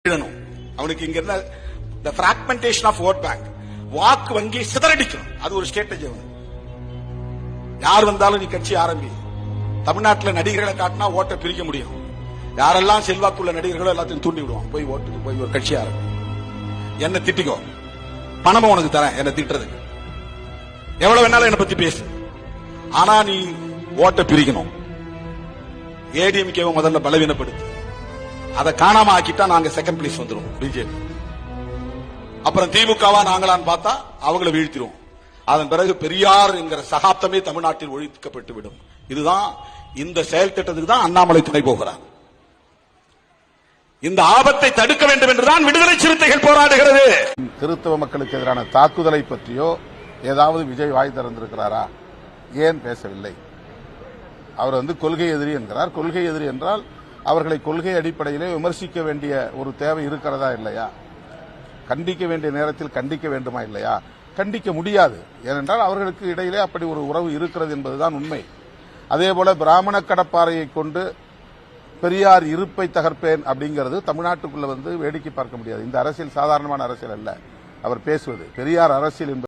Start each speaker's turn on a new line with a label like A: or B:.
A: அவனுக்கு இங்க என்ன the fragmentation of vote bank, வாக்கு வங்கி சிதறடிக்கணும். அது ஒரு ஸ்ட்ராட்டஜி. அவன் யார் வந்தாலும் நீ கட்சி ஆரம்பி. தமிழ்நாட்டில் நடிகர்களை காட்டினா ஓட்டை பிரிக்க முடியும். யாரெல்லாம் செல்வாக்குள்ள நடிகர்களோ எல்லாத்தையும் தூண்டி விடுவான். போய் ஓட்டுக்கு போய் ஒரு கட்சி ஆரம்பி. என்ன திட்டிக்கோ, பணமும் உனக்கு தரேன் என்ன திட்டுறதுக்கு. எவ்வளவு வேணாலும் என்ன பத்தி பேசு. ஆனா நீ ஓட்டை பிரிக்கணும். ஏடிஎம்கே முதல்ல பலவீனப்படுத்து. அதை காணாம ஆக்கிட்டா நாங்க செகண்ட் பிளேஸ் வந்துருவோம் பிஜேபி. அப்புறம் திமுகவா நாங்களான்னு பார்த்தா அவங்களை வீழ்த்திடுவோம். அதன் பிறகு பெரியார் என்கிற சகாப்தமே தமிழ்நாட்டில் ஒழிக்கப்பட்டு விடும். இதுதான் இந்த செயல் திட்டத்துக்கு தான் அண்ணாமலை துணை போகிறார். இந்த ஆபத்தை தடுக்க வேண்டும் என்றுதான் விடுதலை சிறுத்தைகள் போராடுகிறது.
B: கிறிஸ்தவ மக்களுக்கு எதிரான தாக்குதலை பற்றியோ ஏதாவது விஜய் வாய் திறந்திருக்கிறாரா? ஏன் பேசவில்லை? அவர் கொள்கை எதிரி என்கிறார். கொள்கை எதிரி என்றால் அவர்களை கொள்கை அடிப்படையிலே விமர்சிக்க வேண்டிய ஒரு தேவை இருக்கிறதா இல்லையா? கண்டிக்க வேண்டிய நேரத்தில் கண்டிக்க வேண்டுமா இல்லையா? கண்டிக்க முடியாது. ஏனென்றால் அவர்களுக்கு இடையிலே அப்படி ஒரு உறவு இருக்கிறது என்பதுதான் உண்மை. அதேபோல பிராமண கடப்பாறையை கொண்டு பெரியார் இருப்பை தகர்ப்பேன் அப்படிங்கிறது தமிழ்நாட்டுக்குள்ள வேடிக்கை பார்க்க முடியாது. இந்த அரசியல் சாதாரணமான அரசியல் அல்ல. அவர் பேசுவது பெரியார் அரசியல் என்பது